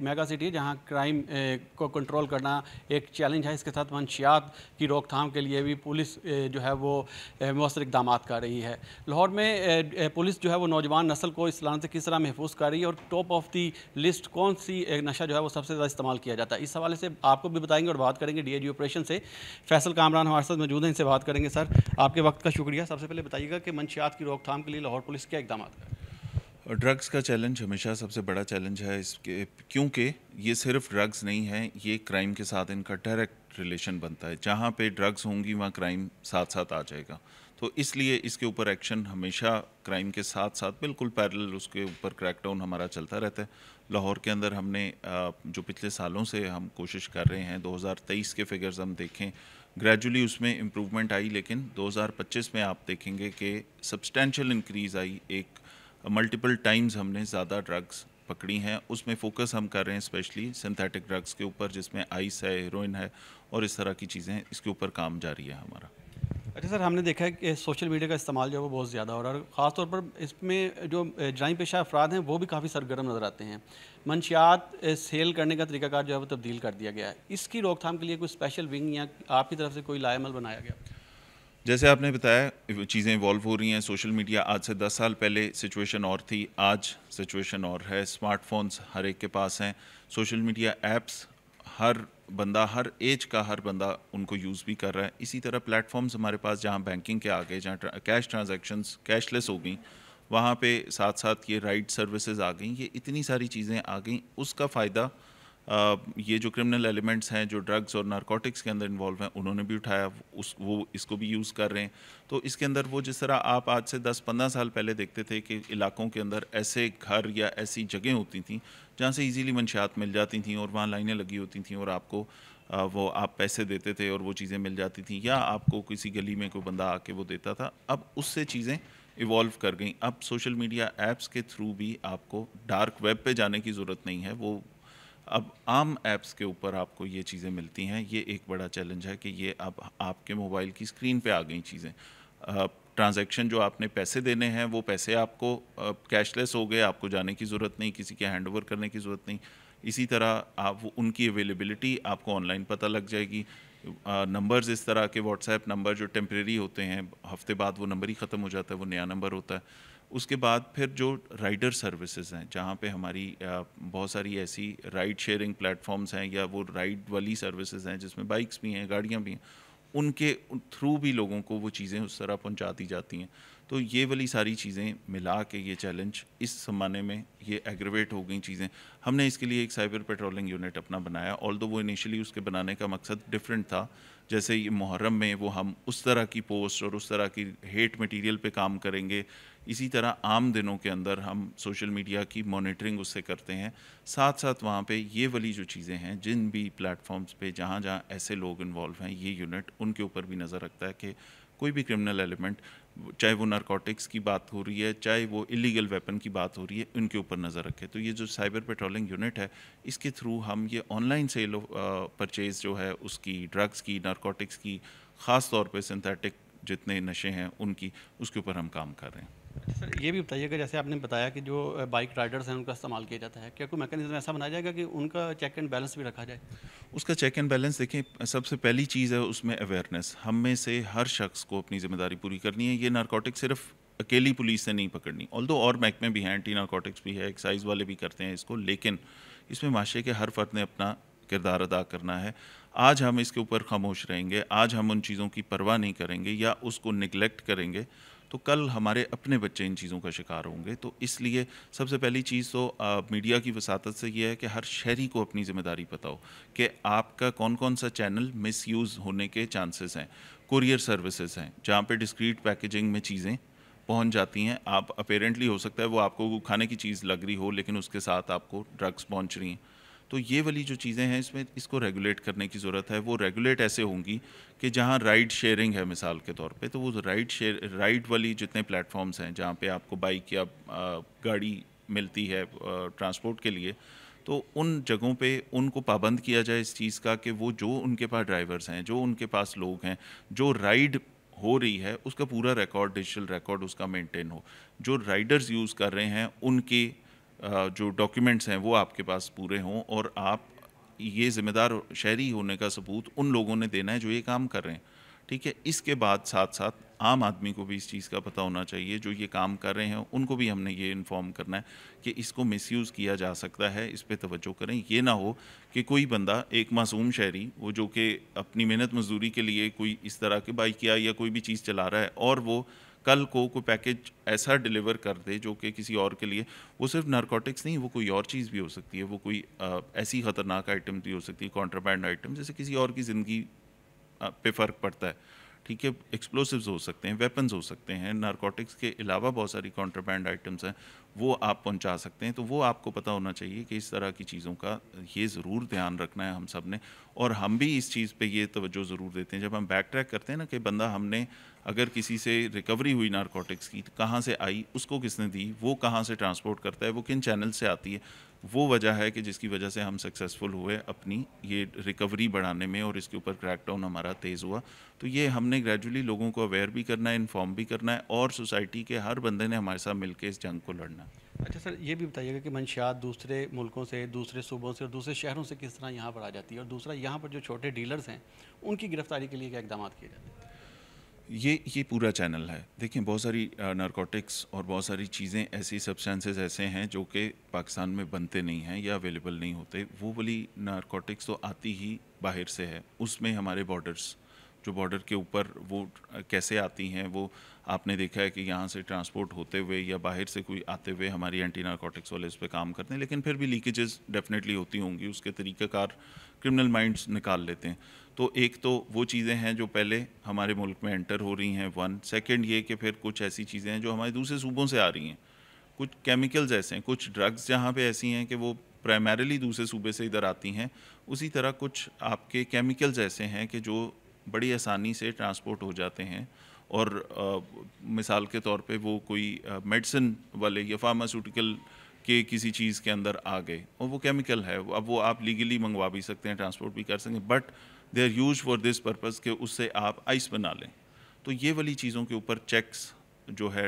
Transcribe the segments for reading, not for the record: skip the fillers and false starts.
Mega city ہے جہاں crime کو کنٹرول کرنا ایک چیلنج ہے. اس کے ساتھ منشیات کی روک تھام کے لیے بھی پولیس جو ہے وہ مؤثر اقدامات کر رہی ہے. لاہور میں پولیس جو ہے وہ نوجوان نسل کو اس لعنت سے کس طرح محفوظ کر رہی ہے اور ٹاپ آف دی لسٹ کون سی نشہ جو ہے وہ سب سے زیادہ استعمال کیا جاتا ہے, اس حوالے سے آپ کو بھی بتائیں گے اور بات کریں گے ڈی آئی جی آپریشن سے فیصل کامران ہمارے ساتھ موجود ہیں, ان سے بات کریں گے. سر آپ کے وقت کا شکریہ. سب سے پہلے بتائیے گا کہ منشیات کی روک تھام کے لیے لاہور پولیس کیا اقدامات کریں؟ ڈرگس کا چیلنج ہمیشہ سب سے بڑا چیلنج ہے اس کے, کیونکہ یہ صرف ڈرگس نہیں ہے, یہ کرائم کے ساتھ ان کا ڈائریکٹ ریلیشن بنتا ہے. جہاں پہ ڈرگس ہوں گی وہاں کرائم ساتھ ساتھ آ جائے گا. تو اس لیے اس کے اوپر ایکشن ہمیشہ کرائم کے ساتھ ساتھ بالکل پیرلل اس کے اوپر کریک ڈاؤن ہمارا چلتا رہتا ہے. لاہور کے اندر ہم نے جو پچھلے سالوں سے ہم کوشش کر رہے ہیں, 2023 کے فگرز ہم دیکھیں گریجولی اس میں امپروومنٹ آئی, لیکن 2025 میں آپ دیکھیں گے کہ سبسٹینشیل انکریز آئی. ایک ملٹیپل ٹائمز ہم نے زیادہ ڈرگس پکڑی ہیں. اس میں فوکس ہم کر رہے ہیں اسپیشلی سنتھیٹک ڈرگس کے اوپر, جس میں آئس ہے, ہیروئن ہے اور اس طرح کی چیزیں. اس کے اوپر کام جاری ہے ہمارا. اچھا سر, ہم نے دیکھا ہے کہ سوشل میڈیا کا استعمال جو ہے وہ بہت زیادہ ہو رہا ہے, اور خاص طور پر اس میں جو جرائم پیشہ افراد ہیں وہ بھی کافی سرگرم نظر آتے ہیں. منشیات سیل کرنے کا طریقہ کار جو ہے وہ تبدیل کر دیا گیا ہے. اس کی روک تھام کے لیے کوئی اسپیشل ونگ یا آپ کی طرف سے کوئی لائے عمل بنایا گیا؟ جیسے آپ نے بتایا چیزیں ایوالو ہو رہی ہیں. سوشل میڈیا آج سے 10 سال پہلے سچویشن اور تھی, آج سچویشن اور ہے. اسمارٹ فونز ہر ایک کے پاس ہیں. سوشل میڈیا ایپس ہر بندہ, ہر ایج کا ہر بندہ ان کو یوز بھی کر رہا ہے. اسی طرح پلیٹ فارمز ہمارے پاس جہاں بینکنگ کے آگے, جہاں کیش ٹرانزیکشنز کیش لیس ہو گئیں, وہاں پہ ساتھ ساتھ یہ رائڈ سروسز آ گئیں. یہ اتنی ساری چیزیں آ گئیں. اس کا فائدہ یہ جو کرمنل ایلیمنٹس ہیں جو ڈرگز اور نارکوٹکس کے اندر انوالو ہیں انہوں نے بھی اٹھایا, وہ اس کو بھی یوز کر رہے ہیں. تو اس کے اندر وہ جس طرح آپ آج سے 10-15 سال پہلے دیکھتے تھے کہ علاقوں کے اندر ایسے گھر یا ایسی جگہیں ہوتی تھیں جہاں سے ایزیلی منشیات مل جاتی تھیں اور وہاں لائنیں لگی ہوتی تھیں اور آپ کو وہ آپ پیسے دیتے تھے اور وہ چیزیں مل جاتی تھیں, یا آپ کو کسی گلی میں کوئی بندہ آ کے وہ دیتا تھا. اب اس سے چیزیں ایوالو کر گئیں. اب سوشل میڈیا ایپس کے تھرو بھی آپ کو ڈارک ویب پہ جانے کی ضرورت نہیں ہے. وہ اب عام ایپس کے اوپر آپ کو یہ چیزیں ملتی ہیں. یہ ایک بڑا چیلنج ہے کہ یہ اب آپ کے موبائل کی اسکرین پہ آ گئیں چیزیں. ٹرانزیکشن جو آپ نے پیسے دینے ہیں وہ پیسے آپ کو کیش لیس ہو گئے, آپ کو جانے کی ضرورت نہیں, کسی کے ہینڈ اوور کرنے کی ضرورت نہیں. اسی طرح آپ ان کی اویلیبلٹی آپ کو آن لائن پتہ لگ جائے گی. نمبرز اس طرح کے واٹس ایپ نمبر جو ٹیمپریری ہوتے ہیں, ہفتے بعد وہ نمبر ہی ختم ہو جاتا ہے, وہ نیا نمبر ہوتا ہے. اس کے بعد پھر جو رائڈر سروسز ہیں جہاں پہ ہماری بہت ساری ایسی رائڈ شیئرنگ پلیٹ فارمز ہیں یا وہ رائڈ والی سروسز ہیں جس میں بائکس بھی ہیں, گاڑیاں بھی ہیں, ان کے تھرو بھی لوگوں کو وہ چیزیں اس طرح پہنچا دی جاتی ہیں. تو یہ والی ساری چیزیں ملا کے یہ چیلنج اس زمانے میں یہ ایگریویٹ ہو گئیں چیزیں. ہم نے اس کے لیے ایک سائبر پیٹرولنگ یونٹ اپنا بنایا, آلدو وہ انیشلی اس کے بنانے کا مقصد ڈفرینٹ تھا. جیسے یہ محرم میں وہ ہم اس طرح کی پوسٹ اور اس طرح کی ہیٹ مٹیریل پہ کام کریں گے, اسی طرح عام دنوں کے اندر ہم سوشل میڈیا کی مانیٹرنگ اس سے کرتے ہیں. ساتھ ساتھ وہاں پہ یہ والی جو چیزیں ہیں جن بھی پلیٹ فارمز پہ جہاں جہاں ایسے لوگ انوالو ہیں, یہ یونٹ ان کے اوپر بھی نظر رکھتا ہے کہ کوئی بھی کرمنل ایلیمنٹ, چاہے وہ نارکوٹکس کی بات ہو رہی ہے, چاہے وہ ایلیگل ویپن کی بات ہو رہی ہے, ان کے اوپر نظر رکھے. تو یہ جو سائبر پیٹرولنگ یونٹ ہے اس کے تھرو ہم یہ آن لائن سیل پرچیز جو ہے اس کی, ڈرگس کی, نارکوٹکس کی, خاص طور پہ سنتھیٹک جتنے نشے ہیں ان کی, اس کے اوپر ہم کام کر رہے ہیں. سر یہ بھی بتائیے کہ جیسے آپ نے بتایا کہ جو بائک رائڈرز ہیں ان کا استعمال کیا جاتا ہے, کیا کوئی میکینزم ایسا بنایا جائے گا کہ ان کا چیک اینڈ بیلنس بھی رکھا جائے؟ اس کا چیک اینڈ بیلنس دیکھیں, سب سے پہلی چیز ہے اس میں اویئرنیس. ہم میں سے ہر شخص کو اپنی ذمہ داری پوری کرنی ہے. یہ نارکوٹک صرف اکیلی پولیس سے نہیں پکڑنی, آلدو اور محکمے بھی ہیں, اینٹی نارکوٹکس بھی ہے, ایکسائز والے بھی کرتے ہیں اس کو, لیکن اس میں معاشرے کے ہر فرد نے اپنا کردار ادا کرنا ہے. آج ہم اس کے اوپر خاموش رہیں گے, آج ہم ان چیزوں کی پرواہ نہیں کریں گے یا اس کو نگلیکٹ کریں گے, تو کل ہمارے اپنے بچے ان چیزوں کا شکار ہوں گے. تو اس لیے سب سے پہلی چیز تو میڈیا کی وساطت سے یہ ہے کہ ہر شہری کو اپنی ذمہ داری پتہ ہو کہ آپ کا کون کون سا چینل مس یوز ہونے کے چانسز ہیں. کوریئر سروسز ہیں جہاں پہ ڈسکریٹ پیکیجنگ میں چیزیں پہنچ جاتی ہیں. آپ اپیرنٹلی ہو سکتا ہے وہ آپ کو کھانے کی چیز لگ رہی ہو لیکن اس کے ساتھ آپ کو ڈرگس پہنچ رہی ہیں. تو یہ والی جو چیزیں ہیں اس میں اس کو ریگولیٹ کرنے کی ضرورت ہے. وہ ریگولیٹ ایسے ہوں گی کہ جہاں رائڈ شیئرنگ ہے مثال کے طور پہ, تو وہ رائڈ والی جتنے پلیٹ فارمز ہیں جہاں پہ آپ کو بائک یا گاڑی ملتی ہے ٹرانسپورٹ کے لیے, تو ان جگہوں پہ ان کو پابند کیا جائے اس چیز کا کہ وہ جو ان کے پاس ڈرائیورز ہیں, جو ان کے پاس لوگ ہیں, جو رائڈ ہو رہی ہے اس کا پورا ریکارڈ, ڈیجیٹل ریکارڈ اس کا مینٹین ہو. جو رائڈرز یوز کر رہے ہیں ان کی جو ڈاکیومنٹس ہیں وہ آپ کے پاس پورے ہوں، اور آپ یہ ذمہ دار شہری ہونے کا ثبوت ان لوگوں نے دینا ہے جو یہ کام کر رہے ہیں، ٹھیک ہے. اس کے بعد ساتھ ساتھ عام آدمی کو بھی اس چیز کا پتہ ہونا چاہیے، جو یہ کام کر رہے ہیں ان کو بھی ہم نے یہ انفارم کرنا ہے کہ اس کو مس یوز کیا جا سکتا ہے، اس پہ توجہ کریں. یہ نہ ہو کہ کوئی بندہ، ایک معصوم شہری، وہ جو کہ اپنی محنت مزدوری کے لیے کوئی اس طرح کی بائک یا کوئی بھی چیز چلا رہا ہے، اور وہ کل کو کوئی پیکج ایسا ڈیلیور کر دے جو کہ کسی اور کے لیے، وہ صرف نارکوٹکس نہیں، وہ کوئی اور چیز بھی ہو سکتی ہے، وہ کوئی ایسی خطرناک آئٹم بھی ہو سکتی ہے، کانٹرابینڈ آئٹم، جیسے کسی اور کی زندگی پہ فرق پڑتا ہے، ٹھیک ہے. ایکسپلوسیوز ہو سکتے ہیں، ویپنز ہو سکتے ہیں، نارکوٹکس کے علاوہ بہت ساری کانٹرابینڈ آئٹمس ہیں، وہ آپ پہنچا سکتے ہیں. تو وہ آپ کو پتہ ہونا چاہیے کہ اس طرح کی چیزوں کا یہ ضرور دھیان رکھنا ہے ہم سب نے. اور ہم بھی اس چیز پہ یہ توجہ ضرور دیتے ہیں جب ہم بیک ٹریک کرتے ہیں نا، کہ بندہ ہم نے اگر کسی سے ریکوری ہوئی نارکوٹکس کی، کہاں سے آئی، اس کو کس نے دی، وہ کہاں سے ٹرانسپورٹ کرتا ہے، وہ کن چینل سے آتی ہے، وہ وجہ ہے کہ جس کی وجہ سے ہم سکسیزفل ہوئے اپنی یہ ریکوری بڑھانے میں، اور اس کے اوپر کریک ڈاؤن ہمارا تیز ہوا. تو یہ ہم نے گریجولی لوگوں کو اویئر بھی کرنا ہے، انفارم بھی کرنا ہے، اور سوسائٹی کے ہر بندے نے ہمارے ساتھ مل کے اس جنگ کو لڑنا ہے. اچھا سر، یہ بھی بتائیے گا کہ منشیات دوسرے ملکوں سے، دوسرے صوبوں سے اور دوسرے شہروں سے کس طرح یہاں پر آ جاتی ہے، اور دوسرا یہاں پر جو چھوٹے ڈیلرز ہیں ان کی گرفتاری کے لیے کیا اقدامات کیے جاتے ہیں؟ یہ پورا چینل ہے. دیکھیں، بہت ساری نارکوٹکس اور بہت ساری چیزیں ایسی، سبسٹینسز ایسے ہیں جو کہ پاکستان میں بنتے نہیں ہیں یا اویلیبل نہیں ہوتے. وہ والی نارکوٹکس تو آتی ہی باہر سے ہے. اس میں ہمارے بارڈرز، جو بارڈر کے اوپر وہ کیسے آتی ہیں، وہ آپ نے دیکھا ہے کہ یہاں سے ٹرانسپورٹ ہوتے ہوئے یا باہر سے کوئی آتے ہوئے ہماری اینٹی نارکوٹکس والے اس پہ کام کرتے ہیں، لیکن پھر بھی لیکیجز ڈیفینیٹلی ہوتی ہوں گی. اس کے طریقہ کار کرمنل مائنڈز نکال لیتے ہیں. تو ایک تو وہ چیزیں ہیں جو پہلے ہمارے ملک میں انٹر ہو رہی ہیں، سیکنڈ یہ کہ پھر کچھ ایسی چیزیں ہیں جو ہمارے دوسرے صوبوں سے آ رہی ہیں. کچھ کیمیکلز ایسے ہیں، کچھ ڈرگز جہاں پہ ایسی ہیں کہ وہ پرائمریلی دوسرے صوبے سے ادھر آتی ہیں. اسی طرح کچھ آپ کے کیمیکلز ایسے ہیں کہ جو بڑی آسانی سے ٹرانسپورٹ ہو جاتے ہیں، اور مثال کے طور پہ وہ کوئی میڈیسن والے یا فارماسیوٹیکل کہ کسی چیز کے اندر آ گئے، اور وہ کیمیکل ہے، اب وہ آپ لیگلی منگوا بھی سکتے ہیں، ٹرانسپورٹ بھی کر سکتے ہیں، but they are use for this purpose کہ اس سے آپ آئس بنا لیں. تو یہ والی چیزوں کے اوپر چیکس جو ہے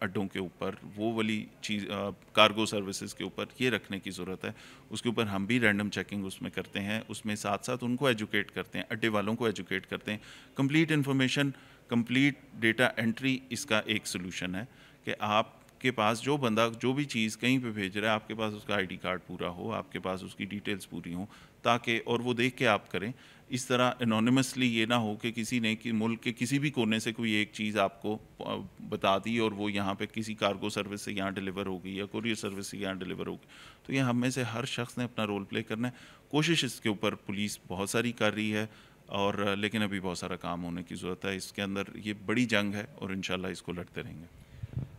اڈوں کے اوپر، وہ والی چیز کارگو سروسز کے اوپر یہ رکھنے کی ضرورت ہے. اس کے اوپر ہم بھی رینڈم چیکنگ اس میں کرتے ہیں، اس میں ساتھ ساتھ ان کو ایجوکیٹ کرتے ہیں، اڈے والوں کو ایجوکیٹ کرتے ہیں. Complete information, complete data entry اس کا ایک سلوشن ہے کہ آپ کے پاس جو بندہ جو بھی چیز کہیں پہ بھیج رہا ہے، آپ کے پاس اس کا آئی ڈی کارڈ پورا ہو، آپ کے پاس اس کی ڈیٹیلز پوری ہوں، تاکہ اور وہ دیکھ کے آپ کریں. اس طرح انونیمسلی یہ نہ ہو کہ کسی نے ملک کے کسی بھی کونے سے کوئی ایک چیز آپ کو بتا دی اور وہ یہاں پہ کسی کارگو سروس سے یہاں ڈیلیور ہوگی یا کوریئر سروس سے یہاں ڈیلیور ہوگی. تو یہ ہم میں سے ہر شخص نے اپنا رول پلے کرنا ہے. کوشش اس کے اوپر پولیس بہت ساری کر رہی ہے، اور لیکن ابھی بہت سارا کام ہونے کی ضرورت ہے. اس کے اندر یہ بڑی جنگ ہے، اور انشاءاللہ اس کو لڑتے رہیں گے.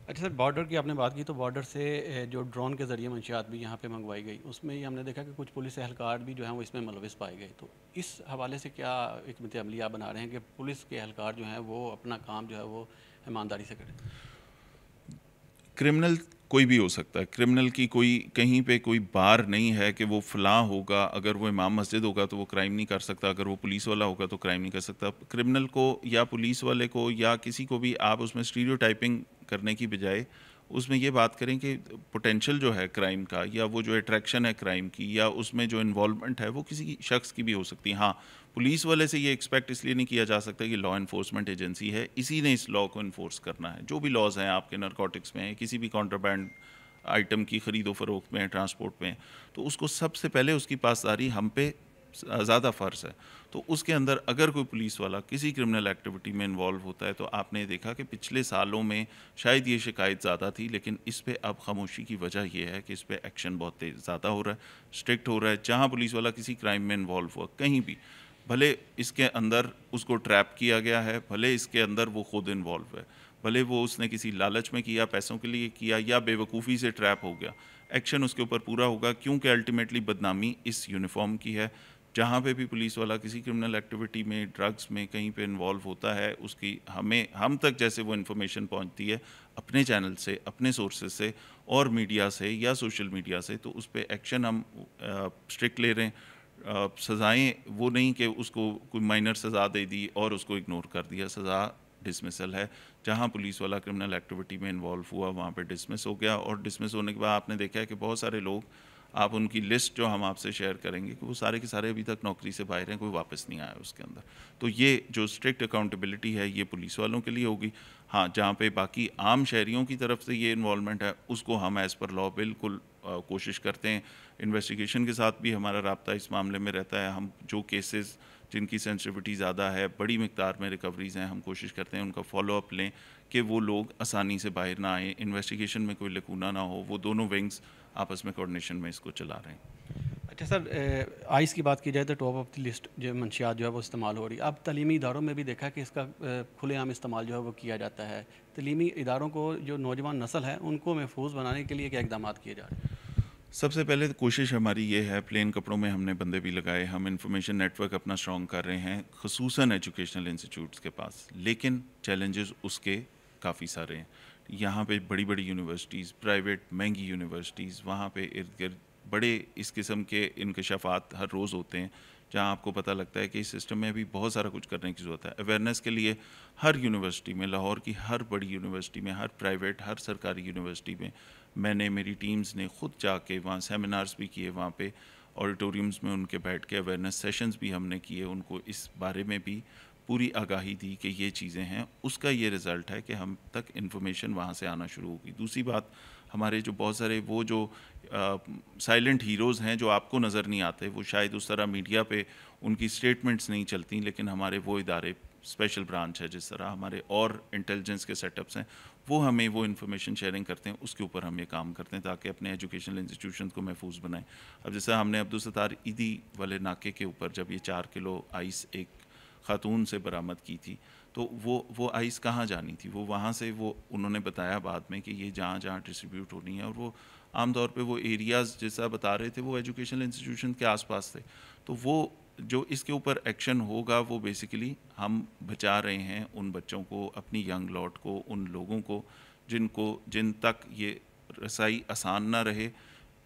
اچھا سر، بارڈر کی آپ نے بات کی، تو بارڈر سے جو ڈرون کے ذریعے منشیات بھی یہاں پہ منگوائی گئی، اس میں ہم نے دیکھا کہ کچھ پولیس اہلکار بھی جو ہیں وہ اس میں ملوث پائے گئے. تو اس حوالے سے کیا حکمت عملی آپ بنا رہے ہیں کہ پولیس کے اہلکار جو ہیں وہ اپنا کام جو ہے وہ ایمانداری سے کریں؟ کرمنل کوئی بھی ہو سکتا ہے. کرمنل کی کوئی کہیں پہ کوئی بار نہیں ہے کہ وہ فلاں ہوگا، اگر وہ امام مسجد ہوگا تو وہ کرائم نہیں کر سکتا، اگر وہ پولیس والا ہوگا تو کرائم نہیں کر سکتا. کرمنل کو یا پولیس والے کو یا کسی کو بھی آپ اس میں اسٹیریو ٹائپنگ کرنے کی بجائے اس میں یہ بات کریں کہ پوٹینشیل جو ہے کرائم کا، یا وہ جو اٹریکشن ہے کرائم کی، یا اس میں جو انوالومنٹ ہے وہ کسی شخص کی بھی ہو سکتی ہے. ہاں، پولیس والے سے یہ ایکسپیکٹ اس لیے نہیں کیا جا سکتا کہ لا انفورسمنٹ ایجنسی ہے، اسی نے اس لا کو انفورس کرنا ہے. جو بھی لاز ہیں آپ کے نارکوٹکس میں ہیں، کسی بھی کانٹرابینڈ آئٹم کی خرید و فروخت میں، ٹرانسپورٹ میں، تو اس کو سب سے پہلے اس کی پاسداری ہم پہ زیادہ فرض ہے. تو اس کے اندر اگر کوئی پولیس والا کسی کرمنل ایکٹیویٹی میں انوالو ہوتا ہے، تو آپ نے دیکھا کہ پچھلے سالوں میں شاید یہ شکایت زیادہ تھی، لیکن اس پہ اب خاموشی کی وجہ یہ ہے کہ اس پہ ایکشن بہت تیز زیادہ ہو رہا ہے، اسٹرکٹ ہو رہا ہے. جہاں پولیس والا کسی کرائم میں انوالو ہوا کہیں بھی، بھلے اس کے اندر اس کو ٹریپ کیا گیا ہے، بھلے اس کے اندر وہ خود انوالو ہے، بھلے وہ اس نے کسی لالچ میں کیا، پیسوں کے لیے کیا، یا بے وقوفی سے ٹریپ ہو گیا، ایکشن اس کے اوپر پورا ہوگا. کیونکہ الٹیمیٹلی بدنامی اس یونیفارم کی ہے. جہاں پہ بھی پولیس والا کسی کرمنل ایکٹیویٹی میں، ڈرگس میں کہیں پہ انوالو ہوتا ہے، اس کی ہم تک جیسے وہ انفارمیشن پہنچتی ہے اپنے چینل سے، اپنے سورسز سے، اور میڈیا سے یا سوشل میڈیا سے، تو اس پہ ایکشن ہم اسٹرکٹ لے رہے ہیں. سزائیں وہ نہیں کہ اس کو کوئی مائنر سزا دے دی اور اس کو اگنور کر دیا. سزا ڈسمسل ہے. جہاں پولیس والا کرمنل ایکٹیویٹی میں انوالو ہوا وہاں پہ ڈسمس ہو گیا, اور ڈسمس ہونے کے بعد آپ نے دیکھا ہے کہ بہت سارے لوگ, آپ ان کی لسٹ جو ہم آپ سے شیئر کریں گے کہ وہ سارے کے سارے ابھی تک نوکری سے باہر ہیں, کوئی واپس نہیں آیا اس کے اندر. تو یہ جو اسٹرکٹ اکاؤنٹیبلٹی ہے یہ پولیس والوں کے لیے ہوگی. ہاں, جہاں پہ باقی عام شہریوں کی طرف سے یہ انوالومنٹ ہے اس کو ہم ایز پر لا بالکل کوشش کرتے ہیں. انویسٹیگیشن کے ساتھ بھی ہمارا رابطہ اس معاملے میں رہتا ہے. ہم جو کیسز جن کی سینسٹیوٹی زیادہ ہے, بڑی مقدار میں ریکوریز ہیں, ہم کوشش کرتے ہیں ان کا فالو اپ لیں کہ وہ لوگ آسانی سے باہر نہ آئیں, انویسٹیگیشن میں کوئی لکونہ نہ ہو. وہ دونوں ونگز آپس میں کوآرڈینیشن میں اس کو چلا رہے ہیں. اچھا سر, آئس کی بات کی جائے تو ٹاپ آف دی لسٹ جو منشیات جو ہے وہ استعمال ہو رہی ہے. اب تعلیمی اداروں میں بھی دیکھا کہ اس کا کھلے عام استعمال جو ہے وہ کیا جاتا ہے. تعلیمی اداروں کو جو نوجوان نسل ہے ان کو محفوظ بنانے کے لیے کیا اقدامات کیے جا رہے ہیں؟ سب سے پہلے کوشش ہماری یہ ہے, پلین کپڑوں میں ہم نے بندے بھی لگائے, ہم انفارمیشن نیٹ ورک اپنا اسٹرانگ کر رہے ہیں خصوصاً ایجوکیشنل انسٹیٹیوٹس کے پاس. لیکن چیلنجز اس کے کافی سارے ہیں. یہاں پہ بڑی بڑی یونیورسٹیز, پرائیویٹ مہنگی یونیورسٹیز, وہاں پہ ارد گرد بڑے اس قسم کے انکشافات ہر روز ہوتے ہیں جہاں آپ کو پتہ لگتا ہے کہ اس سسٹم میں بھی بہت سارا کچھ کرنے کی ضرورت ہے. اویئرنیس کے لیے ہر یونیورسٹی میں, لاہور کی ہر بڑی یونیورسٹی میں, ہر پرائیویٹ, ہر سرکاری یونیورسٹی میں نے, میری ٹیمز نے خود جا کے وہاں سیمینارز بھی کیے, وہاں پہ آڈیٹوریمز میں ان کے بیٹھ کے اویئرنیس سیشنز بھی ہم نے کیے, ان کو اس بارے میں بھی پوری آگاہی دی کہ یہ چیزیں ہیں. اس کا یہ رزلٹ ہے کہ ہم تک انفارمیشن وہاں سے آنا شروع ہوگی. دوسری بات, ہمارے جو بہت سارے وہ جو سائلنٹ ہیروز ہیں جو آپ کو نظر نہیں آتے, وہ شاید اس طرح میڈیا پہ ان کی سٹیٹمنٹس نہیں چلتی, لیکن ہمارے وہ ادارے, اسپیشل برانچ ہے, جس طرح ہمارے اور انٹیلیجنس کے سیٹ اپس ہیں, وہ ہمیں وہ انفارمیشن شیئرنگ کرتے ہیں. اس کے اوپر ہم یہ کام کرتے ہیں تاکہ اپنے ایجوکیشنل انسٹیٹیوشنز کو محفوظ بنائیں. اب جیسا ہم نے عبدالستار عیدی والے ناکے کے اوپر جب یہ 4 کلو آئس ایک خاتون سے برآمد کی تھی, تو وہ آئس کہاں جانی تھی؟ وہ وہاں سے, وہ انہوں نے بتایا بعد میں کہ یہ جہاں جہاں ڈسٹریبیوٹ ہونی ہے, اور وہ عام طور پہ وہ ایریاز جیسا بتا رہے تھے وہ ایجوکیشنل انسٹیٹیوشن کے آس پاس تھے. تو وہ جو اس کے اوپر ایکشن ہوگا وہ بیسیکلی ہم بچا رہے ہیں ان بچوں کو, اپنی ینگ لاٹ کو, ان لوگوں کو جن تک یہ رسائی آسان نہ رہے,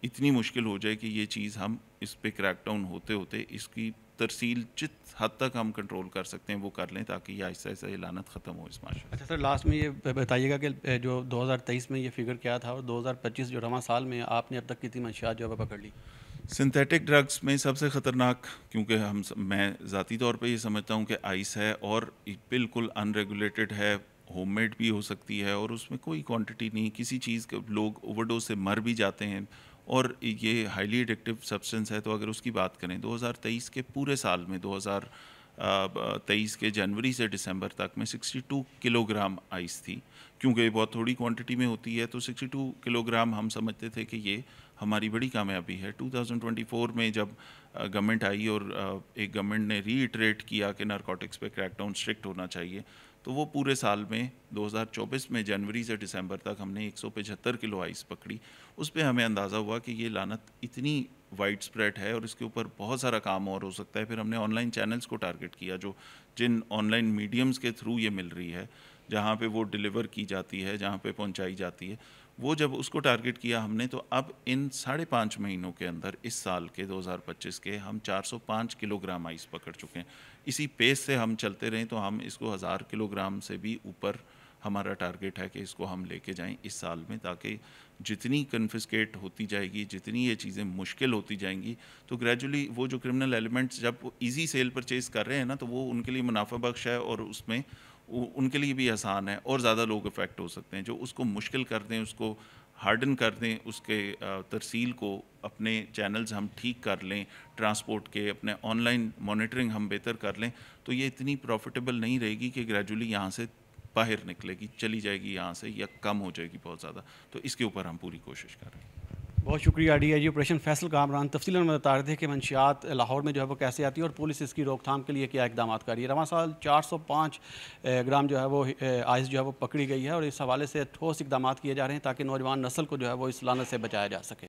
اتنی مشکل ہو جائے کہ یہ چیز ہم اس پہ کریک ڈاؤن ہوتے ہوتے اس کی ترسیل جت حد تک ہم کنٹرول کر سکتے ہیں وہ کر لیں, تاکہ یہ آہستہ آہستہ یہ لعنت ختم ہو اس معاشرے. اچھا سر, لاسٹ میں یہ بتائیے گا کہ جو 2023 میں یہ فگر کیا تھا اور 2025 جو رواں سال میں آپ نے اب تک کتنی منشیات جو ہے پکڑ لی؟ سنتھیٹک ڈرگس میں سب سے خطرناک, کیونکہ میں ذاتی طور پہ یہ سمجھتا ہوں کہ آئس ہے اور بالکل ان ریگولیٹڈ ہے, ہوم میڈ بھی ہو سکتی ہے, اور اس میں کوئی کوانٹٹی نہیں, کسی چیز کے لوگ اوور ڈوز سے مر بھی جاتے ہیں, اور یہ ہائیلی ایڈکٹیو سبسٹنس ہے. تو اگر اس کی بات کریں 2023 کے پورے سال میں, 2023 کے جنوری سے دسمبر تک میں 62 کلو گرام آئس تھی. کیونکہ یہ بہت تھوڑی کوانٹٹی میں ہوتی ہے, تو 62 کلو گرام ہم سمجھتے تھے کہ یہ ہماری بڑی کامیابی ہے. 2024 میں جب گورنمنٹ آئی اور ایک گورنمنٹ نے ری ایٹریٹ کیا کہ نارکوٹکس پہ کریک ڈاؤن اسٹرکٹ ہونا چاہیے, تو وہ پورے سال میں 2024 میں جنوری سے دسمبر تک ہم نے 175 کلو آئس پکڑی. اس پہ ہمیں اندازہ ہوا کہ یہ لعنت اتنی وائڈ اسپریڈ ہے اور اس کے اوپر بہت سارا کام اور ہو سکتا ہے. پھر ہم نے آن لائن چینلز کو ٹارگٹ کیا, جن آن لائن میڈیمز کے تھرو یہ مل رہی ہے, جہاں پہ وہ ڈیلیور کی جاتی ہے, جہاں پہ پہنچائی جاتی ہے, وہ جب اس کو ٹارگٹ کیا ہم نے, تو اب ان 5.5 مہینوں کے اندر اس سال کے 2025 کے ہم 405 کلو گرام آئس پکڑ چکے ہیں. اسی پیس سے ہم چلتے رہیں تو ہم اس کو 1000 کلو گرام سے بھی اوپر ہمارا ٹارگٹ ہے کہ اس کو ہم لے کے جائیں اس سال میں, تاکہ جتنی کنفسکیٹ ہوتی جائے گی, جتنی یہ چیزیں مشکل ہوتی جائیں گی, تو گریجولی وہ جو کرمنل ایلیمنٹس جب وہ ایزی سیل پرچیز کر رہے ہیں نا, تو وہ ان کے لیے منافع بخش ہے, اور اس میں ان کے لیے بھی آسان ہے, اور زیادہ لوگ افیکٹ ہو سکتے ہیں. جو اس کو مشکل کر دیں, اس کو ہارڈن کر دیں, اس کے ترسیل کو, اپنے چینلز ہم ٹھیک کر لیں ٹرانسپورٹ کے, اپنے آن لائن مانیٹرنگ ہم بہتر کر لیں, تو یہ اتنی پروفیٹیبل نہیں رہے گی کہ گریجولی یہاں سے باہر نکلے گی, چلی جائے گی یہاں سے, یا کم ہو جائے گی بہت زیادہ. تو اس کے اوپر ہم پوری کوشش کر رہے ہیں. بہت شکریہ D I G operation Faisal Kamran. تفصیلاً بتا رہے تھے کہ منشیات لاہور میں جو ہے وہ کیسے آتی ہے اور پولیس اس کی روک تھام کے لیے کیا اقدامات کر رہی ہے. رواں سال 405 گرام جو ہے وہ آئس جو ہے وہ پکڑی گئی ہے, اور اس حوالے سے ٹھوس اقدامات کیے جا رہے ہیں تاکہ نوجوان نسل کو جو ہے وہ اس لعنت سے بچایا جا سکے.